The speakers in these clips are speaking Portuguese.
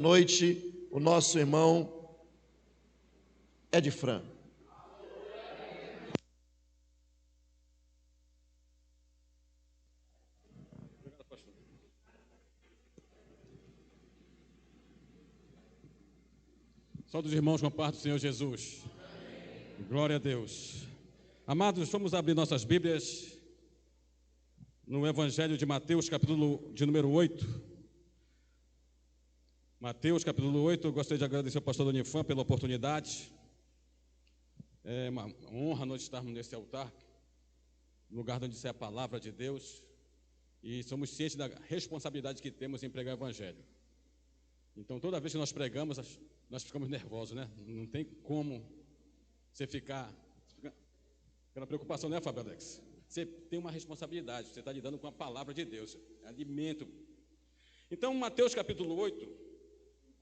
noite o nosso irmão Edfran. Só dos irmãos com a paz do Senhor Jesus. Glória a Deus. Amados, vamos abrir nossas Bíblias no Evangelho de Mateus, capítulo de número 8. Mateus, capítulo 8, eu gostaria de agradecer ao pastor Donifan pela oportunidade. É uma honra nós estarmos nesse altar, no lugar onde é a palavra de Deus, e somos cientes da responsabilidade que temos em pregar o Evangelho. Então, toda vez que nós pregamos, nós ficamos nervosos, né? Não tem como você ficar aquela preocupação, né, Fábio Alex? Você tem uma responsabilidade, você está lidando com a palavra de Deus, alimento. Então, Mateus capítulo 8,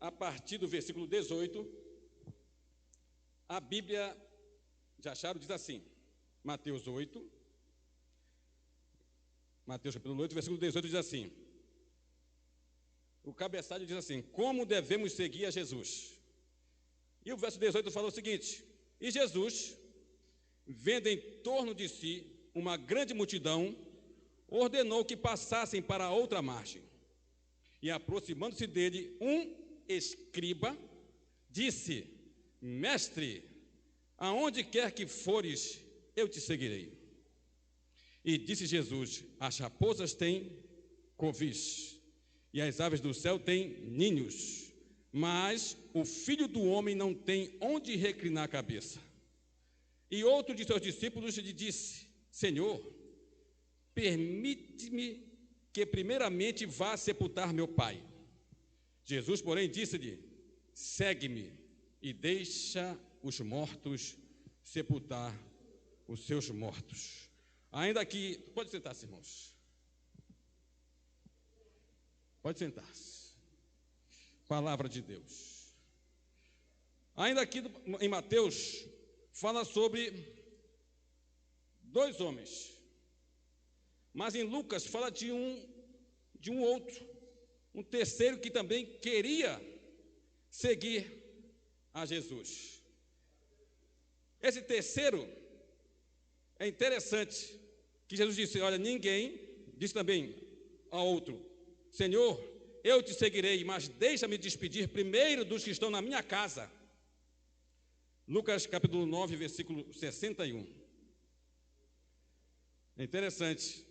a partir do versículo 18, a Bíblia, já acharam, diz assim, Mateus capítulo 8, versículo 18 diz assim, o cabeçalho diz assim, como devemos seguir a Jesus? E o verso 18 fala o seguinte, e Jesus, vendo em torno de si uma grande multidão, ordenou que passassem para a outra margem. E aproximando-se dele, um escriba disse, mestre, aonde quer que fores, eu te seguirei. E disse Jesus, as raposas têm covis, e as aves do céu têm ninhos, mas o Filho do Homem não tem onde reclinar a cabeça. E outro de seus discípulos lhe disse, Senhor, permite-me que primeiramente vá sepultar meu pai. Jesus, porém, disse-lhe, segue-me e deixa os mortos sepultar os seus mortos. Ainda que... Pode sentar-se, irmãos. Pode sentar-se. Palavra de Deus. Ainda aqui em Mateus, fala sobre dois homens. Mas em Lucas fala de um outro. Um terceiro que também queria seguir a Jesus. Esse terceiro é interessante, que Jesus disse, olha, ninguém, disse também ao outro, Senhor, eu te seguirei, mas deixa-me despedir primeiro dos que estão na minha casa. Lucas capítulo 9, versículo 61. É interessante.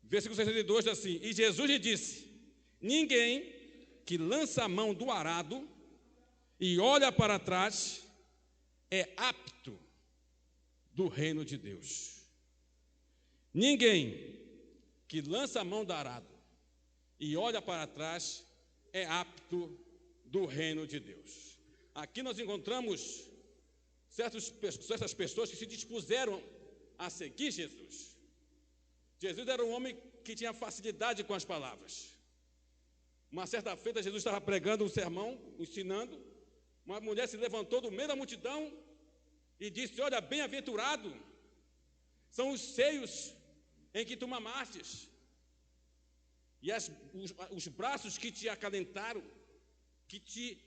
Versículo 62 diz assim, e Jesus lhe disse, ninguém que lança a mão do arado e olha para trás é apto do reino de Deus. Ninguém que lança a mão do arado e olha para trás é apto do reino de Deus. Aqui nós encontramos certas pessoas que se dispuseram a seguir Jesus. Jesus era um homem que tinha facilidade com as palavras. Uma certa feita, Jesus estava pregando um sermão, ensinando. Uma mulher se levantou do meio da multidão e disse, olha, bem-aventurado são os seios em que tu mamastes e os braços que te acalentaram, que te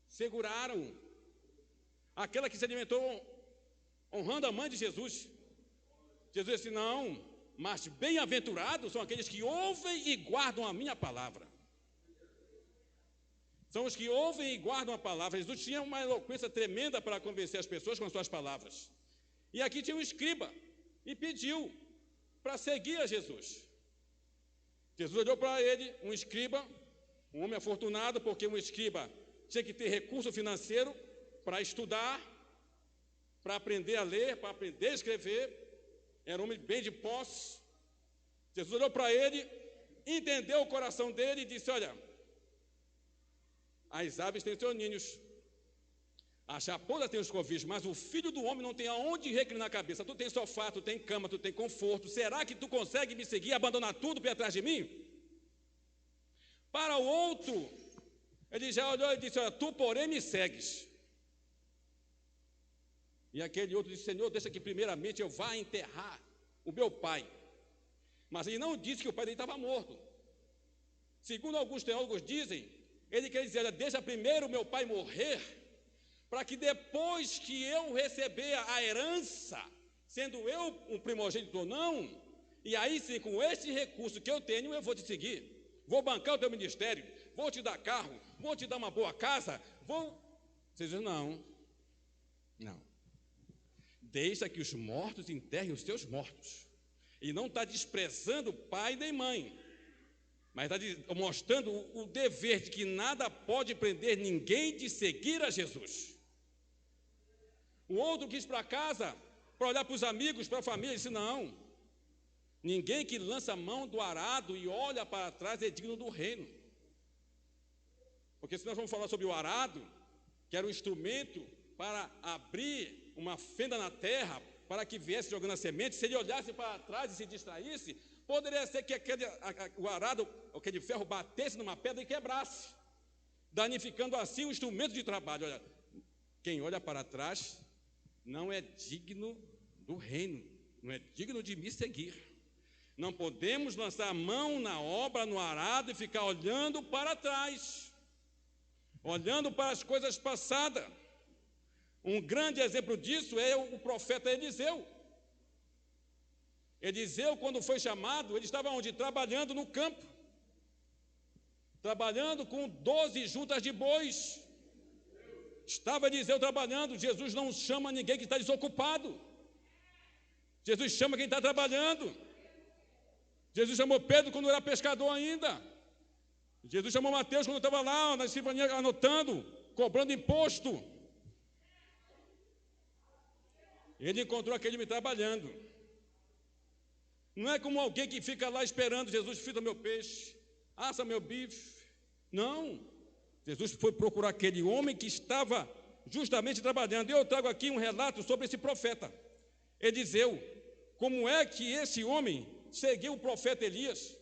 seguraram. Aquela que se alimentou honrando a mãe de Jesus. Jesus disse, não, mas bem-aventurados são aqueles que ouvem e guardam a minha palavra. São os que ouvem e guardam a palavra. Jesus tinha uma eloquência tremenda para convencer as pessoas com as suas palavras. E aqui tinha um escriba e pediu para seguir a Jesus. Jesus olhou para ele, um escriba, um homem afortunado, porque um escriba tinha que ter recurso financeiro para estudar, para aprender a ler, para aprender a escrever. Era um homem bem de posse. Jesus olhou para ele, entendeu o coração dele e disse, olha, as aves têm seus ninhos, as raposas têm os covis, mas o Filho do Homem não tem aonde reclinar a cabeça. Tu tem sofá, tu tem cama, tu tem conforto. Será que tu consegue me seguir e abandonar tudo para ir atrás de mim? Para o outro, ele já olhou e disse, olha, tu porém me segues. E aquele outro disse, Senhor, deixa que primeiramente eu vá enterrar o meu pai. Mas ele não disse que o pai dele estava morto. Segundo alguns teólogos dizem Ele quer dizer, olha, deixa primeiro meu pai morrer, para que depois que eu receber a herança, sendo eu um primogênito ou não, e aí sim, com este recurso que eu tenho, eu vou te seguir, vou bancar o teu ministério, vou te dar carro, vou te dar uma boa casa, Vocês dizem, não. Deixa que os mortos enterrem os seus mortos. E não está desprezando pai nem mãe, mas está mostrando o dever de que nada pode prender ninguém de seguir a Jesus. O outro quis ir para casa, para olhar para os amigos, para a família, e disse, não. Ninguém que lança a mão do arado e olha para trás é digno do reino. Porque se nós vamos falar sobre o arado, que era um instrumento para abrir uma fenda na terra, para que viesse jogando a semente, se ele olhasse para trás e se distraísse, poderia ser que o arado, aquele ferro, batesse numa pedra e quebrasse, danificando assim o instrumento de trabalho. Olha, quem olha para trás não é digno do reino, não é digno de me seguir. Não podemos lançar a mão na obra, no arado, e ficar olhando para trás, olhando para as coisas passadas. Um grande exemplo disso é o profeta Eliseu. Eliseu, quando foi chamado, ele estava onde? Trabalhando no campo, trabalhando com 12 juntas de bois. Estava Eliseu trabalhando. Jesus não chama ninguém que está desocupado. Jesus chama quem está trabalhando. Jesus chamou Pedro quando era pescador ainda. Jesus chamou Mateus quando estava lá na escrivania anotando, cobrando imposto. Ele encontrou aquele homem trabalhando. Não é como alguém que fica lá esperando Jesus, frita meu peixe, assa meu bife. Não. Jesus foi procurar aquele homem que estava justamente trabalhando. E eu trago aqui um relato sobre esse profeta, Eliseu. Como é que esse homem seguiu o profeta Elias?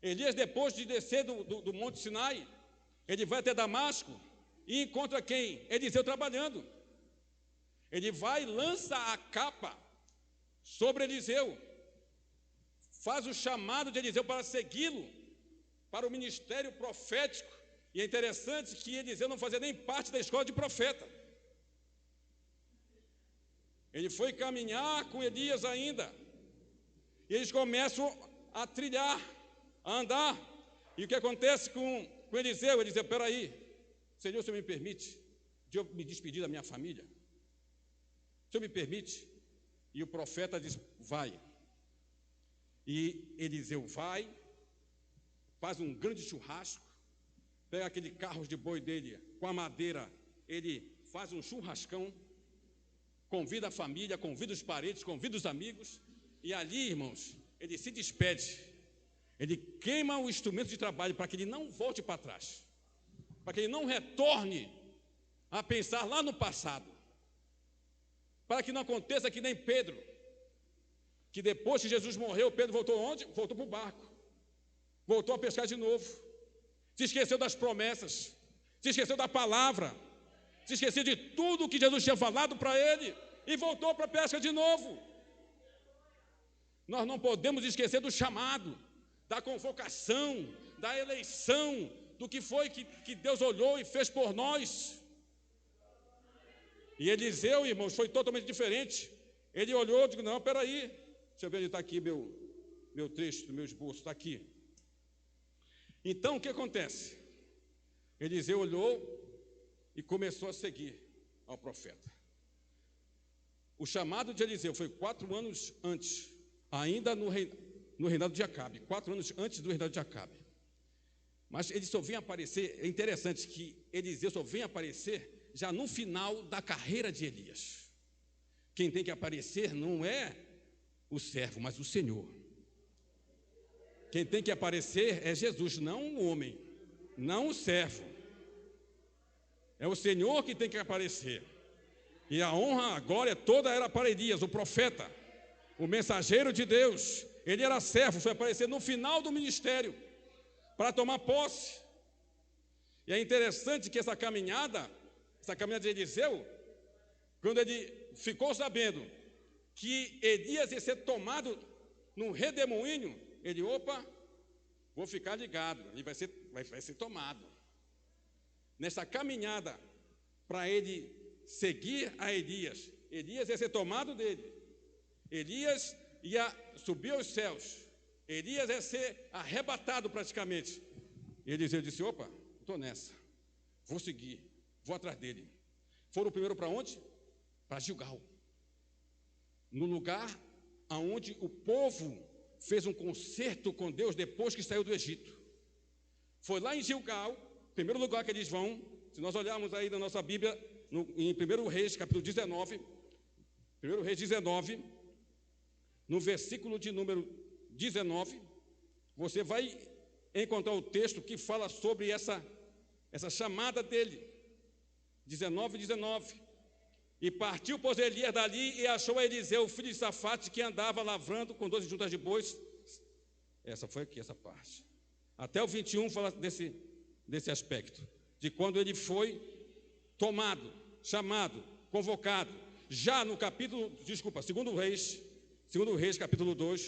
Elias, depois de descer do Monte Sinai, ele vai até Damasco e encontra quem? Eliseu trabalhando. Ele vai e lança a capa sobre Eliseu, faz o chamado de Eliseu para segui-lo, para o ministério profético. E é interessante que Eliseu não fazia nem parte da escola de profeta. Ele foi caminhar com Elias ainda, e eles começam a trilhar, a andar. E o que acontece com Eliseu? Ele diz, espera aí, Senhor, se me permite de eu me despedir da minha família? O Senhor me permite? E o profeta diz, vai. E Eliseu vai, faz um grande churrasco, pega aquele carro de boi dele, com a madeira, ele faz um churrascão, convida a família, convida os parentes, convida os amigos, e ali, irmãos, ele se despede, ele queima o instrumento de trabalho para que ele não volte para trás, para que ele não retorne a pensar lá no passado, para que não aconteça que nem Pedro, que depois que Jesus morreu, Pedro voltou onde? Voltou para o barco, voltou a pescar de novo, se esqueceu das promessas, se esqueceu da palavra, se esqueceu de tudo que Jesus tinha falado para ele, e voltou para a pesca de novo. Nós não podemos esquecer do chamado, da convocação, da eleição, do que foi que Deus olhou e fez por nós. E Eliseu, irmãos, foi totalmente diferente. Ele olhou e disse, não, peraí, deixa eu ver onde está aqui meu texto, meu esboço, está aqui. Então, o que acontece? Eliseu olhou e começou a seguir ao profeta. O chamado de Eliseu foi 4 anos antes, ainda no reinado de Acabe, 4 anos antes do reinado de Acabe. Mas ele só vem aparecer, é interessante que Eliseu só vem aparecer já no final da carreira de Elias. Quem tem que aparecer não é o servo, mas o Senhor. Quem tem que aparecer é Jesus, não o homem, não o servo. É o Senhor que tem que aparecer. E a honra, a glória toda era para Elias, o profeta, o mensageiro de Deus. Ele era servo, foi aparecer no final do ministério, para tomar posse. E é interessante que essa caminhada de Eliseu, quando ele ficou sabendo que Elias ia ser tomado num redemoinho, ele, vou ficar ligado, ele vai ser tomado. nessa caminhada para ele seguir a Elias. Elias ia ser tomado dele. Elias ia subir aos céus. Elias ia ser arrebatado praticamente. E Eliseu disse, opa, estou nessa. Vou seguir, vou atrás dele. Foram primeiro para onde? Para Gilgal. No lugar onde o povo fez um concerto com Deus depois que saiu do Egito. Foi lá em Gilgal, primeiro lugar que eles vão. Se nós olharmos aí na nossa Bíblia, em 1 Reis, capítulo 19, 1 Reis 19, no versículo de número 19, você vai encontrar o texto que fala sobre essa chamada dele. 19. E partiu, pois, Elias dali e achou a Eliseu, filho de Safate, que andava lavrando com 12 juntas de bois. Essa foi aqui, essa parte. Até o 21 fala desse aspecto, de quando ele foi tomado, chamado, convocado. Já no capítulo, 2 Reis, capítulo 2.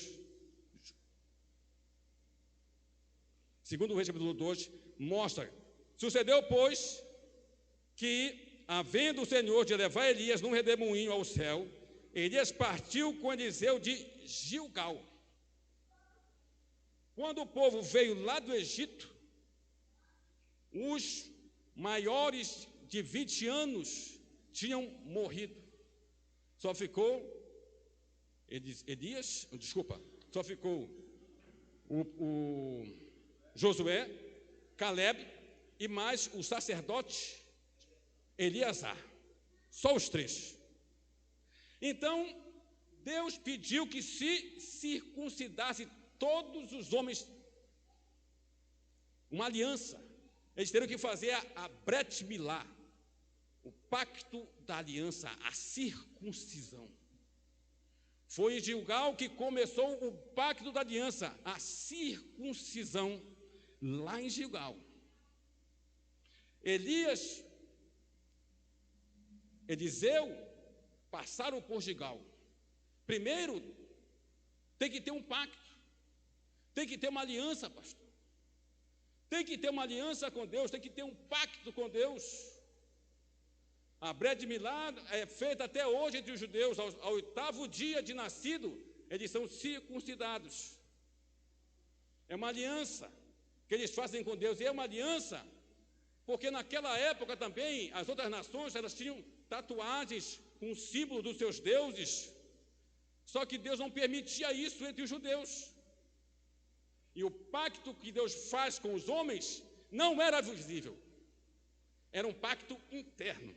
2 Reis, capítulo 2, mostra. Sucedeu, pois, que, havendo o Senhor de levar Elias num redemoinho ao céu, Elias partiu com Eliseu de Gilgal. Quando o povo veio lá do Egito, os maiores de 20 anos tinham morrido. Só ficou só ficou o Josué, Caleb e mais o sacerdote Eleazar. Só os 3. Então, Deus pediu que se circuncidasse todos os homens, uma aliança. Eles teriam que fazer a Brit Milá, o pacto da aliança, a circuncisão. Foi em Gilgal que começou o pacto da aliança, a circuncisão, lá em Gilgal. Eliseu passaram por Gilgal. Primeiro, tem que ter um pacto, tem que ter uma aliança, pastor. Tem que ter uma aliança com Deus, tem que ter um pacto com Deus. A Brit Milá é feita até hoje entre os judeus. Ao 8º dia de nascido, eles são circuncidados. É uma aliança que eles fazem com Deus. E é uma aliança porque naquela época também as outras nações, elas tinham tatuagens com o símbolo dos seus deuses. Só que Deus não permitia isso entre os judeus. E o pacto que Deus faz com os homens não era visível. Era um pacto interno.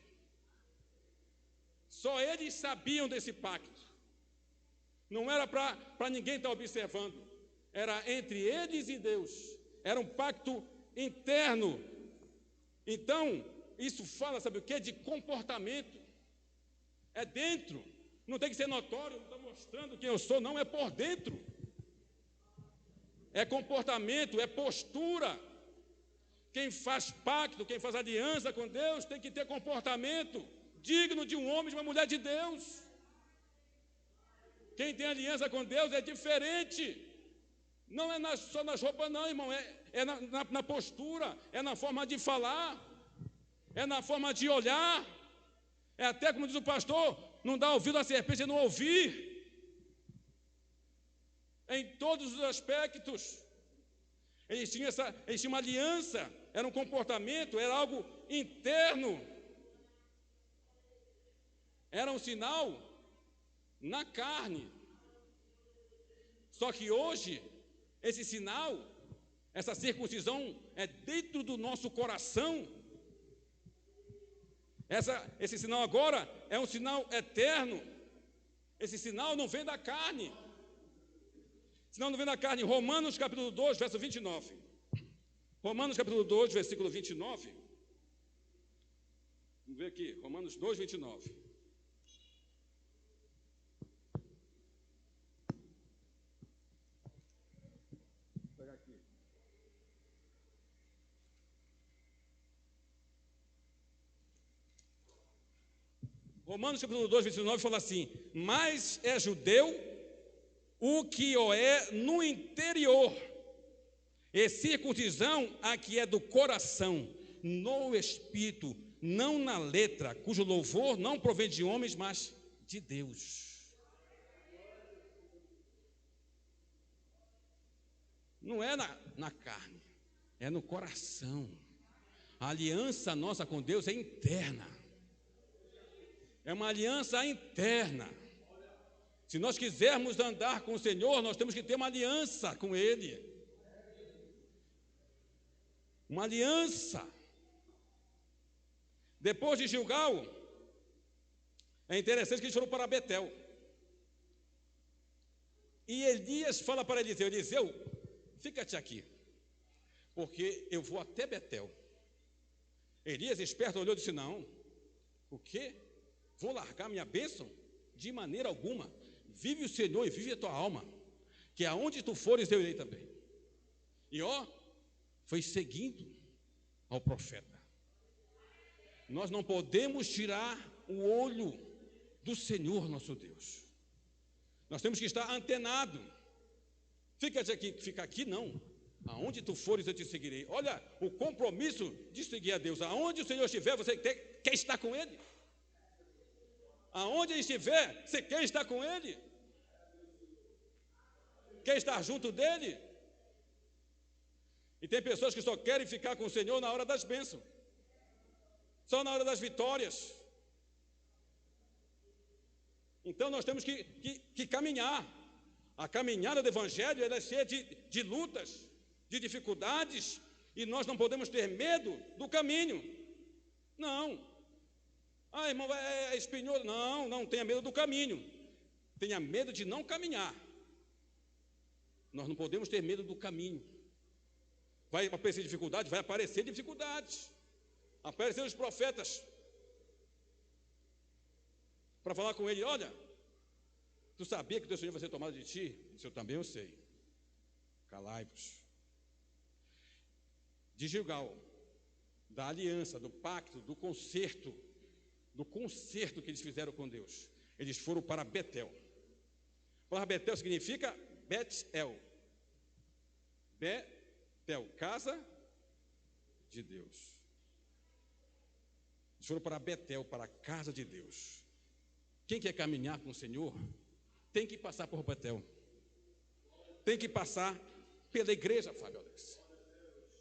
Só eles sabiam desse pacto. Não era para ninguém estar observando. Era entre eles e Deus. Era um pacto interno. Então, isso fala, sabe o quê? De comportamento. É dentro. Não tem que ser notório, não estou mostrando quem eu sou, não, é por dentro. É comportamento, é postura. Quem faz pacto, quem faz aliança com Deus, tem que ter comportamento digno de um homem e de uma mulher de Deus. Quem tem aliança com Deus é diferente. Não é só nas roupas, não, irmão. É na postura, é na forma de falar, é na forma de olhar. É até como diz o pastor, não dá ouvido à serpente e não ouvir. Em todos os aspectos. Eles tinham uma aliança, era um comportamento, era algo interno. Era um sinal na carne. Só que hoje, esse sinal, essa circuncisão é dentro do nosso coração. Esse sinal agora é um sinal eterno. Esse sinal não vem da carne. Sinal não vem da carne. Romanos capítulo 2, verso 29. Romanos capítulo 2, versículo 29. Vamos ver aqui, Romanos 2, 29. Vou pegar aqui. Romanos capítulo 2, 29 fala assim: mas é judeu o que o é no interior, e circuncisão a que é do coração, no Espírito, não na letra, cujo louvor não provém de homens, mas de Deus. Não é na carne, é no coração. A aliança nossa com Deus é interna. É uma aliança interna. Se nós quisermos andar com o Senhor, nós temos que ter uma aliança com Ele. Uma aliança. Depois de Gilgal, é interessante que eles foram para Betel. E Elias fala para Eliseu: Eliseu, fica-te aqui, porque eu vou até Betel. Elias, esperto, olhou e disse: não, o quê? Vou largar minha bênção? De maneira alguma. Vive o Senhor e vive a tua alma, que aonde tu fores eu irei também. E foi seguindo ao profeta. Nós não podemos tirar o olho do Senhor nosso Deus. Nós temos que estar antenado. Fica aqui não. Aonde tu fores eu te seguirei. Olha o compromisso de seguir a Deus. Aonde o Senhor estiver, você quer estar com Ele. Aonde Ele estiver, você quer estar com Ele. Quer estar junto dEle. E tem pessoas que só querem ficar com o Senhor na hora das bênçãos. Só na hora das vitórias. Então nós temos que caminhar. A caminhada do Evangelho ela é cheia de lutas, de dificuldades, e nós não podemos ter medo do caminho. Não. Irmão, é espinhoso. Não tenha medo do caminho. Tenha medo de não caminhar. Nós não podemos ter medo do caminho. Vai aparecer dificuldade? Vai aparecer dificuldades. Apareceram os profetas para falar com ele: olha, tu sabia que o teu Senhor vai ser tomado de ti? Ele disse: eu também eu sei. Calai-vos. De Gilgal, da aliança, do pacto, do concerto que eles fizeram com Deus, eles foram para Betel. A palavra Betel significa Bet-El. Betel, casa de Deus. Eles foram para Betel, para a casa de Deus. Quem quer caminhar com o Senhor, tem que passar por Betel. Tem que passar pela igreja, Fábio Alex.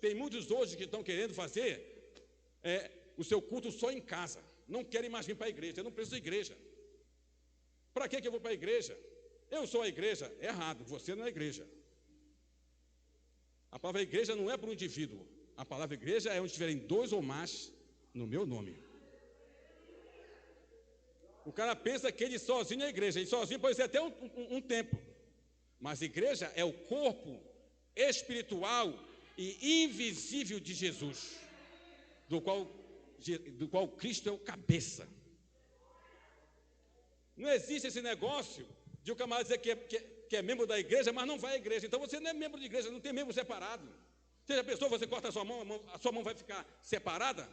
Tem muitos hoje que estão querendo fazer o seu culto só em casa. Não querem mais vir para a igreja. Eu não preciso de igreja. Para que eu vou para a igreja? Eu sou a igreja. É errado, você não é a igreja. A palavra igreja não é para um indivíduo. A palavra igreja é onde estiverem dois ou mais no meu nome. O cara pensa que ele sozinho é igreja. Ele sozinho pode ser até um templo. Mas igreja é o corpo espiritual e invisível de Jesus, do qual Cristo é o cabeça. Não existe esse negócio de o camarada dizer que é membro da igreja, mas não vai à igreja. Então você não é membro de igreja, não tem membro separado. Seja a pessoa, você corta a sua mão vai ficar separada?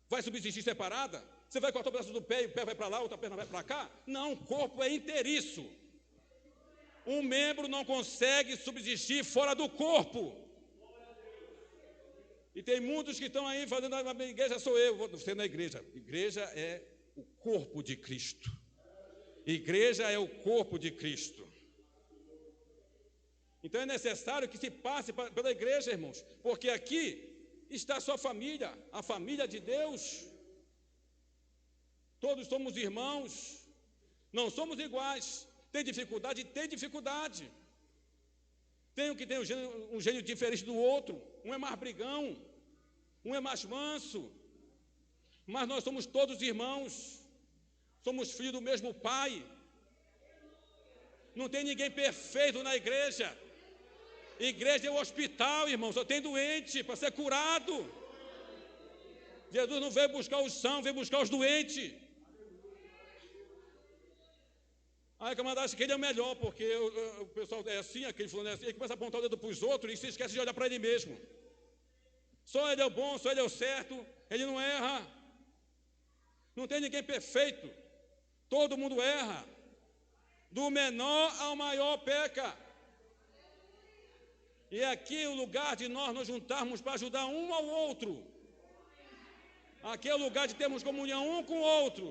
Vai subsistir separada? Você vai cortar o braço do pé e o pé vai para lá, a outra perna vai para cá? Não, o corpo é inteiriço. Um membro não consegue subsistir fora do corpo. E tem muitos que estão aí fazendo a igreja, sou eu, você na igreja. Igreja é o corpo de Cristo. Igreja é o corpo de Cristo. Então é necessário que se passe pela igreja, irmãos, porque aqui está a sua família, a família de Deus. Todos somos irmãos, não somos iguais. Tem dificuldade? Tem dificuldade. Tem um que tem um gênio diferente do outro. Um é mais brigão, um é mais manso. Mas nós somos todos irmãos. Somos filhos do mesmo Pai. Não tem ninguém perfeito na igreja. Igreja é o hospital, irmão. Só tem doente para ser curado. Jesus não veio buscar os sãos, veio buscar os doentes. Aí o camarada acha que ele é o melhor, porque o pessoal é assim, aquele fulano é assim, ele começa a apontar o dedo para os outros e se esquece de olhar para ele mesmo. Só ele é o bom, só ele é o certo, ele não erra. Não tem ninguém perfeito. Todo mundo erra. Do menor ao maior peca. E aqui é o lugar de nós nos juntarmos para ajudar um ao outro. Aqui é o lugar de termos comunhão um com o outro.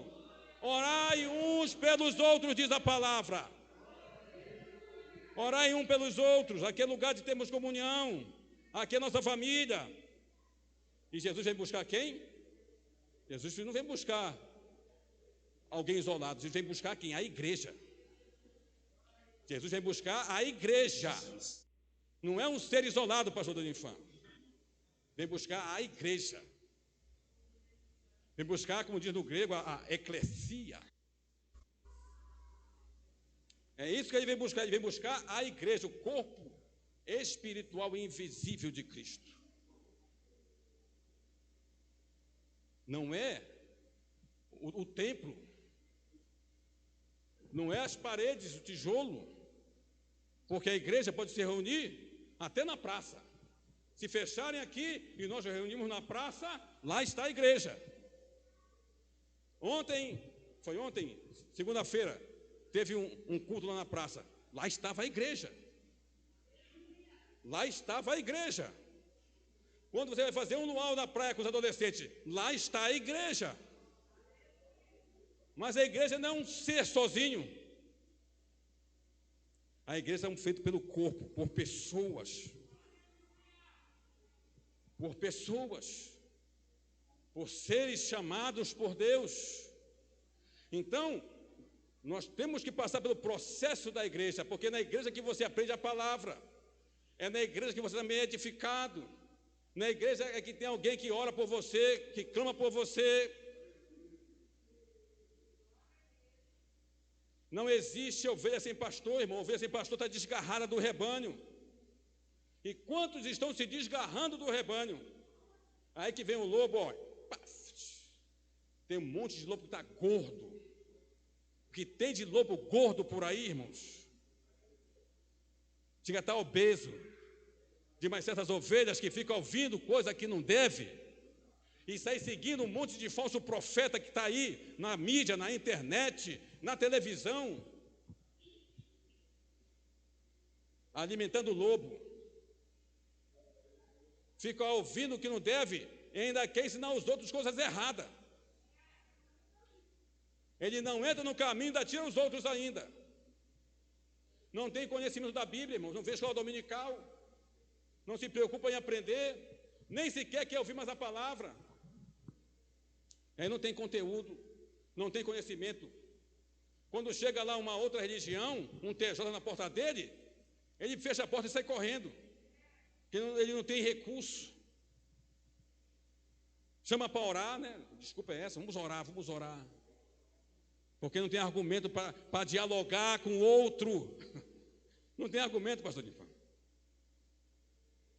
Orai uns pelos outros, diz a palavra. Orai um pelos outros. Aqui é o lugar de termos comunhão. Aqui é a nossa família. E Jesus vem buscar quem? Jesus não vem buscar alguém isolado. Jesus vem buscar quem? A igreja. Jesus vem buscar a igreja. Não é um ser isolado, pastor Donifan. Vem buscar a igreja. Vem buscar, como diz no grego, a eclesia. É isso que ele vem buscar. Ele vem buscar a igreja, o corpo espiritual e invisível de Cristo. Não é o templo. Não é as paredes, o tijolo. Porque a igreja pode se reunir até na praça. Se fecharem aqui e nós reunimos na praça, lá está a igreja. Ontem, segunda-feira, teve um culto lá na praça. Lá estava a igreja. Lá estava a igreja. Quando você vai fazer um luau na praia com os adolescentes, lá está a igreja. Mas a igreja não é um ser sozinho. A igreja é feita pelo corpo, por pessoas. Por pessoas. Por seres chamados por Deus. Então, nós temos que passar pelo processo da igreja, porque é na igreja que você aprende a palavra. É na igreja que você também é edificado. Na igreja é que tem alguém que ora por você, que clama por você. Não existe ovelha sem pastor, irmão. Ovelha sem pastor está desgarrada do rebanho. E quantos estão se desgarrando do rebanho? Aí que vem o lobo, ó. Tem um monte de lobo que está gordo. O que tem de lobo gordo por aí, irmãos? Chega a estar obeso. De mais certas ovelhas que ficam ouvindo coisa que não deve. E sai seguindo um monte de falso profeta que está aí na mídia, na internet, na televisão. Alimentando o lobo. Fica ouvindo o que não deve e ainda quer ensinar os outros coisas erradas. Ele não entra no caminho, ainda tira os outros ainda. Não tem conhecimento da Bíblia, irmãos, não vê escola dominical, não se preocupa em aprender, nem sequer quer ouvir mais a palavra. Aí não tem conteúdo, não tem conhecimento. Quando chega lá uma outra religião, um TJ na porta dele, ele fecha a porta e sai correndo, porque ele não tem recurso. Chama para orar, né? Desculpa essa, vamos orar. Porque não tem argumento para dialogar com o outro. Não tem argumento, pastor Nifan.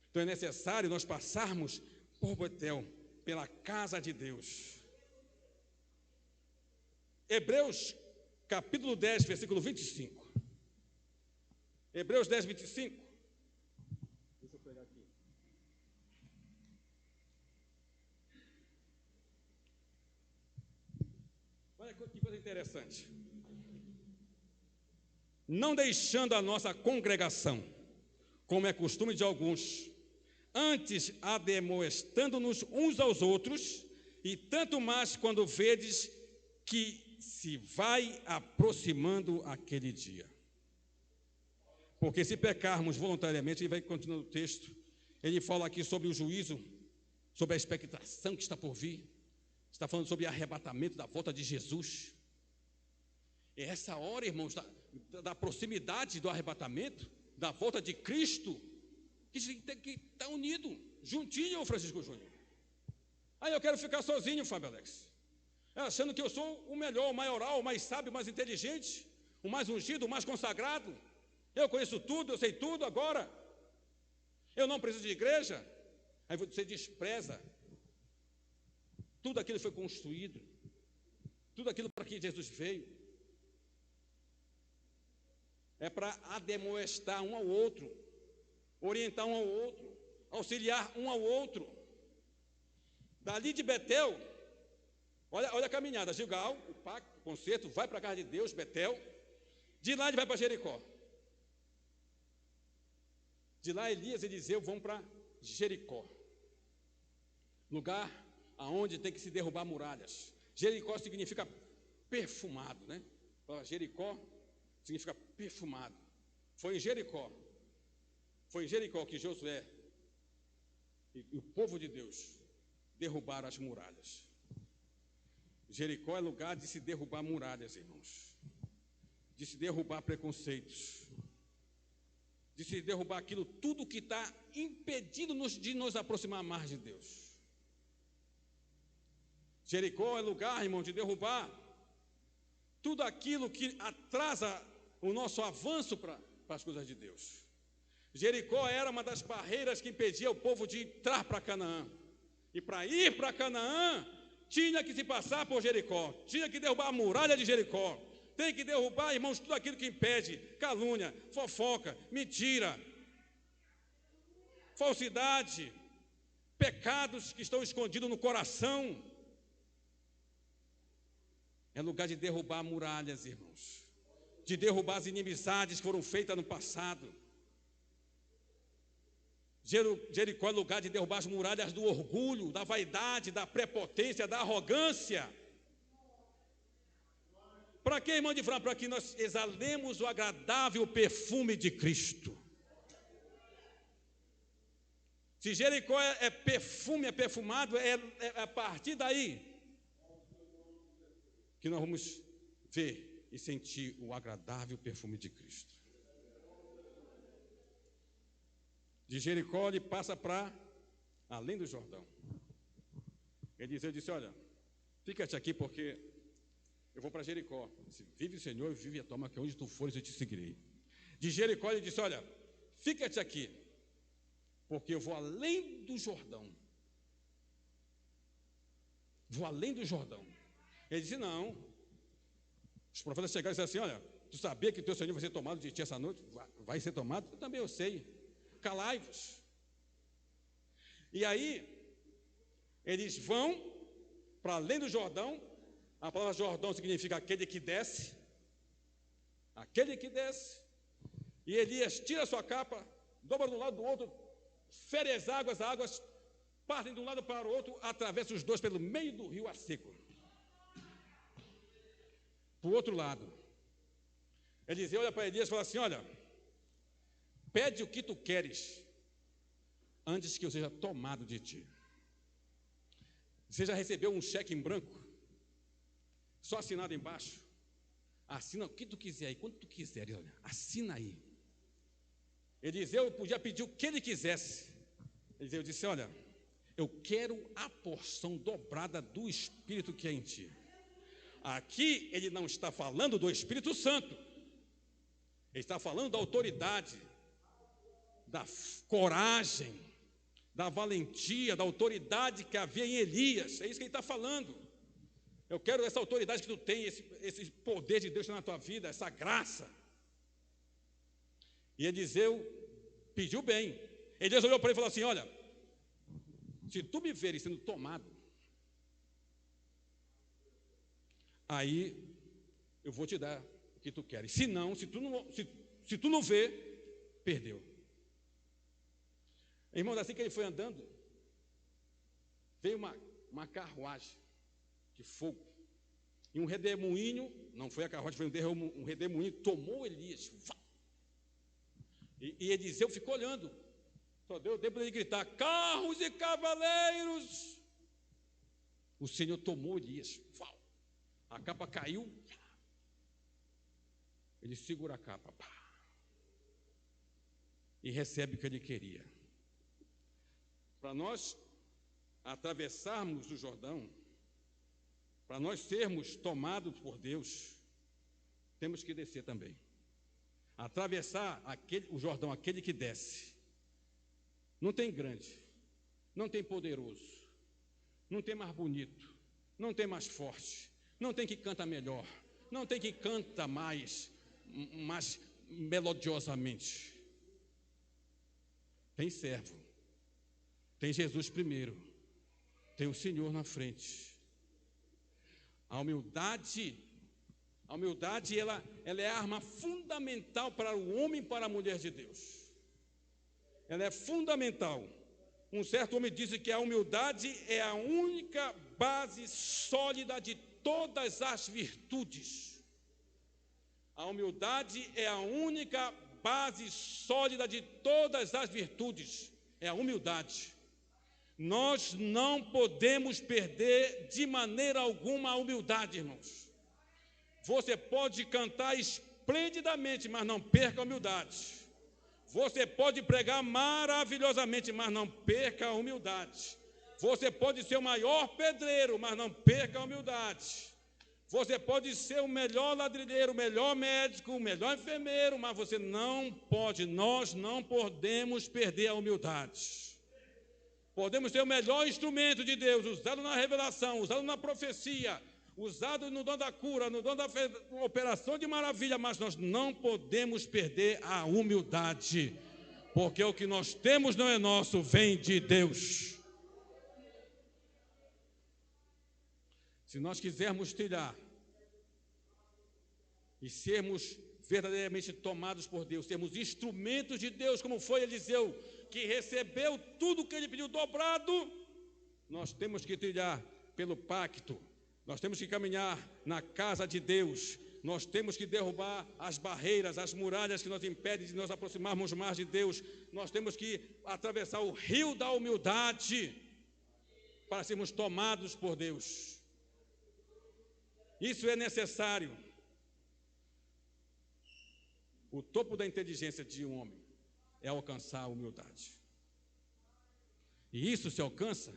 Então é necessário nós passarmos por Betel, pela casa de Deus. Hebreus, capítulo 10, versículo 25. Hebreus 10, 25. Deixa eu pegar aqui. Olha que coisa interessante. Não deixando a nossa congregação, como é costume de alguns, antes ademoestando-nos uns aos outros, e tanto mais quando vedes que se vai aproximando aquele dia. Porque se pecarmos voluntariamente, ele vai continuando o texto, ele fala aqui sobre o juízo, sobre a expectação que está por vir, está falando sobre o arrebatamento da volta de Jesus. É essa hora, irmãos, da proximidade do arrebatamento, da volta de Cristo, que a gente tem que estar unido, juntinho, Francisco Júnior. Aí eu quero ficar sozinho, Fábio Alex, achando que eu sou o melhor, o maioral, o mais sábio, o mais inteligente, o mais ungido, o mais consagrado. Eu conheço tudo, eu sei tudo agora. Eu não preciso de igreja. Aí você despreza tudo aquilo que foi construído, tudo aquilo para que Jesus veio. É para ademoestar um ao outro, orientar um ao outro, auxiliar um ao outro. Dali de Betel, olha a caminhada, Gilgal, o pacto, o concerto, vai para a casa de Deus, Betel. De lá ele vai para Jericó. De lá Elias e Eliseu vão para Jericó, lugar aonde tem que se derrubar muralhas. Jericó significa perfumado, né? Jericó significa perfumado. Foi em Jericó que Josué e o povo de Deus derrubaram as muralhas. Jericó é lugar de se derrubar muralhas, irmãos, de se derrubar preconceitos, de se derrubar aquilo tudo que está impedindo de nos aproximar mais de Deus. Jericó é lugar, irmão, de derrubar tudo aquilo que atrasa o nosso avanço para as coisas de Deus. Jericó era uma das barreiras que impedia o povo de entrar para Canaã. E para ir para Canaã, tinha que se passar por Jericó, tinha que derrubar a muralha de Jericó. Tem que derrubar, irmãos, tudo aquilo que impede: calúnia, fofoca, mentira, falsidade, pecados que estão escondidos no coração. É lugar de derrubar muralhas, irmãos, de derrubar as inimizades que foram feitas no passado. Jericó é lugar de derrubar as muralhas do orgulho, da vaidade, da prepotência, da arrogância. Para quê, irmão de Fran? Para que nós exalemos o agradável perfume de Cristo. Se Jericó é perfume, é perfumado, é a partir daí que nós vamos ver e sentir o agradável perfume de Cristo. De Jericó ele passa para além do Jordão. Eu disse, olha, fica-te aqui porque eu vou para Jericó. Disse, vive o Senhor, vive a tua alma, que onde tu fores eu te seguirei. De Jericó ele disse, olha, fica-te aqui, porque eu vou além do Jordão. Vou além do Jordão. Ele disse, não. Os profetas chegaram e disseram assim, olha, tu sabia que teu Senhor vai ser tomado de ti essa noite? Vai ser tomado? Eu também eu sei. Calai-vos. E aí, eles vão para além do Jordão. A palavra Jordão significa aquele que desce. Aquele que desce. E Elias tira a sua capa, dobra de um lado do outro, fere as águas partem de um lado para o outro, atravessa os dois pelo meio do rio a seco. Para o outro lado. Eliseu olha para Elias e fala assim, olha, pede o que tu queres, antes que eu seja tomado de ti. Você já recebeu um cheque em branco, só assinado embaixo? Assina o que tu quiser aí, quando tu quiseres, olha, assina aí. Eliseu podia pedir o que ele quisesse. Eliseu disse, olha, eu quero a porção dobrada do Espírito que é em ti. Aqui ele não está falando do Espírito Santo, ele está falando da autoridade, da coragem, da valentia, da autoridade que havia em Elias. É isso que ele está falando. Eu quero essa autoridade que tu tem, esse poder de Deus na tua vida, essa graça. E Eliseu pediu bem. Elias olhou para ele e falou assim, olha, se tu me veres sendo tomado, aí eu vou te dar o que tu queres. Se não, se tu não vê, perdeu. Irmãos, assim que ele foi andando, veio uma carruagem de fogo. E um redemoinho, não foi a carruagem, foi um redemoinho, tomou Elias. E Eliseu ficou olhando. Só deu tempo de ele gritar, carros e cavaleiros. O Senhor tomou Elias. A capa caiu. Ele segura a capa. E recebe o que ele queria. Para nós atravessarmos o Jordão, para nós sermos tomados por Deus, temos que descer também. Atravessar o Jordão, aquele que desce. Não tem grande, não tem poderoso, não tem mais bonito, não tem mais forte, não tem que canta melhor, não tem que canta mais melodiosamente. Tem servo, tem Jesus primeiro, tem o Senhor na frente. A humildade ela é a arma fundamental para o homem e para a mulher de Deus. Ela é fundamental. Um certo homem disse que a humildade é a única base sólida de todas as virtudes. A humildade é a única base sólida de todas as virtudes. É a humildade. Nós não podemos perder de maneira alguma a humildade, irmãos. Você pode cantar esplendidamente, mas não perca a humildade. Você pode pregar maravilhosamente, mas não perca a humildade. Você pode ser o maior pedreiro, mas não perca a humildade. Você pode ser o melhor ladrilheiro, o melhor médico, o melhor enfermeiro, mas você não pode, nós não podemos perder a humildade. Podemos ser o melhor instrumento de Deus, usado na revelação, usado na profecia, usado no dom da cura, no dom da operação de maravilha, mas nós não podemos perder a humildade, porque o que nós temos não é nosso, vem de Deus. Se nós quisermos trilhar e sermos verdadeiramente tomados por Deus, sermos instrumentos de Deus, como foi Eliseu, que recebeu tudo que ele pediu dobrado, nós temos que trilhar pelo pacto, nós temos que caminhar na casa de Deus, nós temos que derrubar as barreiras, as muralhas que nos impedem de nos aproximarmos mais de Deus, nós temos que atravessar o rio da humildade para sermos tomados por Deus. Isso é necessário. O topo da inteligência de um homem é alcançar a humildade. E isso se alcança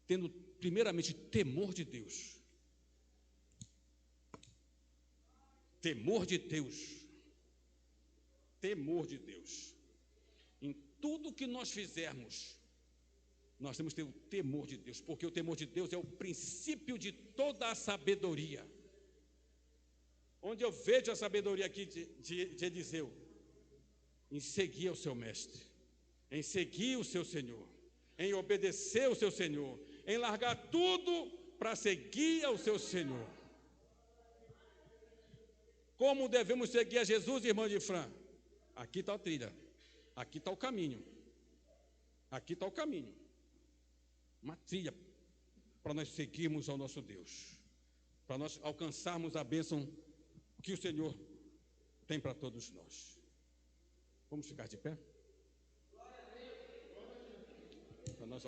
tendo primeiramente temor de Deus. Temor de Deus. Temor de Deus. Em tudo que nós fizermos, nós temos que ter o temor de Deus, porque o temor de Deus é o princípio de toda a sabedoria. Onde eu vejo a sabedoria aqui de Eliseu? Em seguir o seu mestre, em seguir o seu Senhor, em obedecer o seu Senhor, em largar tudo para seguir ao seu Senhor. Como devemos seguir a Jesus, irmã de Fran? Aqui está a trilha, aqui está o caminho, aqui está o caminho. Uma trilha para nós seguirmos ao nosso Deus, para nós alcançarmos a bênção que o Senhor tem para todos nós. Vamos ficar de pé? Para nós